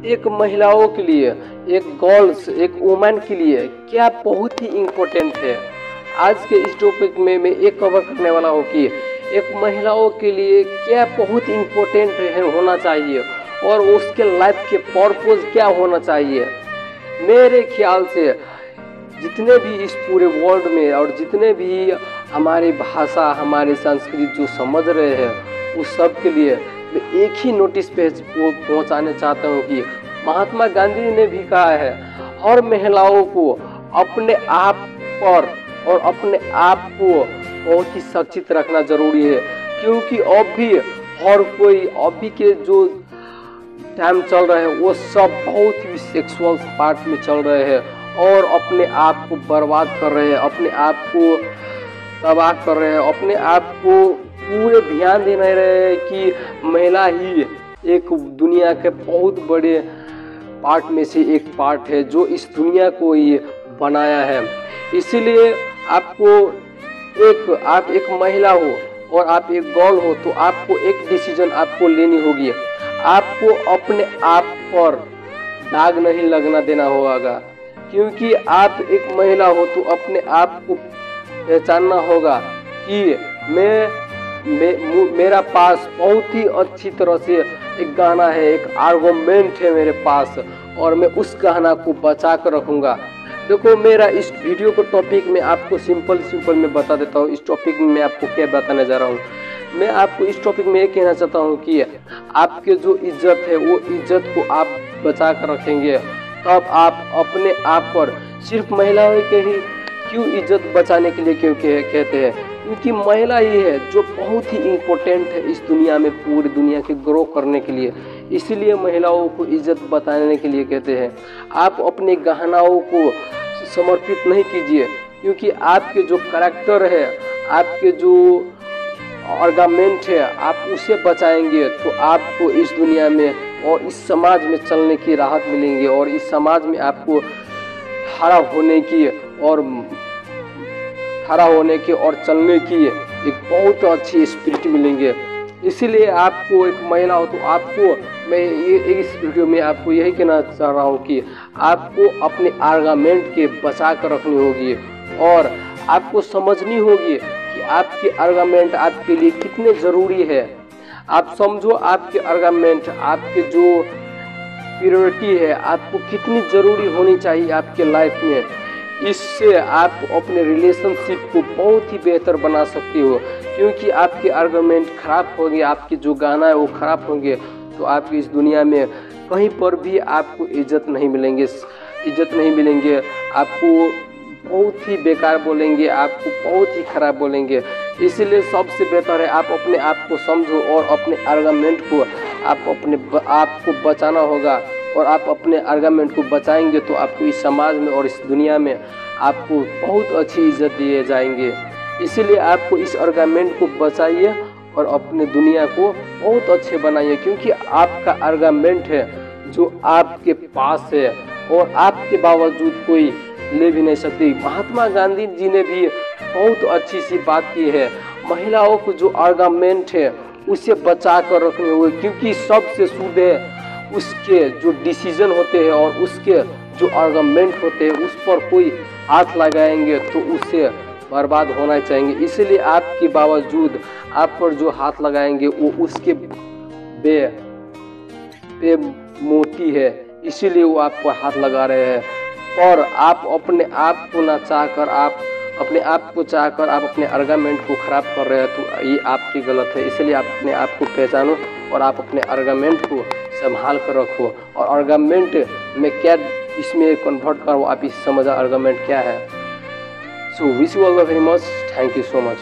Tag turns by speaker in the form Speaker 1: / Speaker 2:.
Speaker 1: एक महिलाओं के लिए, एक गर्ल्स, एक वुमेन के लिए क्या बहुत ही इम्पोर्टेंट है। आज के इस टॉपिक में मैं एक कवर करने वाला हूँ कि एक महिलाओं के लिए क्या बहुत इम्पोर्टेंट है होना चाहिए और उसके लाइफ के पर्पस क्या होना चाहिए। मेरे ख्याल से जितने भी इस पूरे वर्ल्ड में और जितने भी हमारी भाषा, हमारी संस्कृति जो समझ रहे हैं उस सब के लिए मैं एक ही नोटिस पे पहुंचाना चाहता हूं कि महात्मा गांधी ने भी कहा है हर महिलाओं को अपने आप पर और अपने आप को बहुत ही सचेत रखना जरूरी है, क्योंकि अब भी हर कोई अभी के जो टाइम चल रहा है वो सब बहुत ही सेक्सुअल पार्ट में चल रहे हैं और अपने आप को बर्बाद कर रहे हैं, अपने आप को तबाह कर रहे हैं, अपने आप को पूरे ध्यान दे नहीं रहे हैं कि महिला ही एक दुनिया के बहुत बड़े पार्ट में से एक पार्ट है जो इस दुनिया को ये बनाया है। इसीलिए आप एक महिला हो और आप एक गर्ल हो तो आपको एक डिसीजन आपको लेनी होगी। आपको अपने आप पर दाग नहीं लगना देना होगा, क्योंकि आप एक महिला हो तो अपने आप को पहचानना होगा कि मेरा पास बहुत ही अच्छी तरह से एक गाना है, एक आर्गुमेंट है मेरे पास और मैं उस गाना को बचा कर रखूँगा। देखो, मेरा इस वीडियो को टॉपिक में आपको सिंपल मैं बता देता हूँ। इस टॉपिक में मैं आपको क्या बताने जा रहा हूँ। मैं आपको इस टॉपिक में ये कहना चाहता हूँ कि आपके जो इज्जत है वो इज्जत को आप बचा कर रखेंगे तब आप अपने आप पर सिर्फ महिलाओं के ही क्यों इज्जत बचाने के लिए क्यों कहते हैं, क्योंकि महिला ही है जो बहुत ही इम्पोर्टेंट है इस दुनिया में, पूरी दुनिया के ग्रो करने के लिए। इसीलिए महिलाओं को इज्जत बताने के लिए कहते हैं। आप अपने गहनाओं को समर्पित नहीं कीजिए, क्योंकि आपके जो करैक्टर है, आपके जो ऑर्गामेंट है, आप उसे बचाएंगे तो आपको इस दुनिया में और इस समाज में चलने की राहत मिलेंगे और इस समाज में आपको खड़ा होने की और चलने की एक बहुत अच्छी स्पिरिट मिलेंगे। इसीलिए आपको एक महिला हो तो आपको मैं इस वीडियो में आपको यही कहना चाह रहा हूँ कि आपको अपने आर्गुमेंट के बचा कर रखनी होगी और आपको समझनी होगी कि आपके आर्गुमेंट आपके लिए कितने ज़रूरी है। आप समझो आपके आर्गुमेंट, आपके जो प्रायोरिटी है, आपको कितनी ज़रूरी होनी चाहिए आपके लाइफ में। इससे आप अपने रिलेशनशिप को बहुत ही बेहतर बना सकते हो, क्योंकि आपके आर्गुमेंट खराब होंगे, आपके जो गाना है वो खराब होंगे तो आपकी इस दुनिया में कहीं पर भी आपको इज्जत नहीं मिलेंगे। आपको बहुत ही बेकार बोलेंगे, आपको बहुत ही खराब बोलेंगे। इसीलिए सबसे बेहतर है आप अपने आप को समझो और अपने आर्गुमेंट को आप को बचाना होगा और आप अपने आर्गुमेंट को बचाएंगे तो आपको इस समाज में और इस दुनिया में आपको बहुत अच्छी इज्जत दिए जाएंगे। इसीलिए आपको इस आर्गुमेंट को बचाइए और अपने दुनिया को बहुत अच्छे बनाइए, क्योंकि आपका आर्गुमेंट है जो आपके पास है और आपके बावजूद कोई ले भी नहीं सकती। महात्मा गांधी जी ने भी बहुत अच्छी सी बात की है, महिलाओं को जो आर्गुमेंट है उसे बचा कर रखने हुए, क्योंकि सबसे शुद्ध है उसके जो डिसीजन होते हैं और उसके जो आर्गुमेंट होते हैं उस पर कोई हाथ लगाएंगे तो उससे बर्बाद होना चाहिए। इसलिए आपके बावजूद आप पर जो हाथ लगाएंगे वो उसके बे मोती है, इसीलिए वो आप पर हाथ लगा रहे हैं। और आप अपने आप को ना चाहकर आप अपने आर्गुमेंट को खराब कर रहे हैं तो ये आपकी गलत है। इसलिए आप अपने आप को पहचानो और आप अपने आर्गुमेंट को संभाल कर रखो और आर्गुमेंट में क्या इसमें कन्वर्ट करो, आप इस समझा आर्गुमेंट क्या है। So wish you all the very much, thank you so much.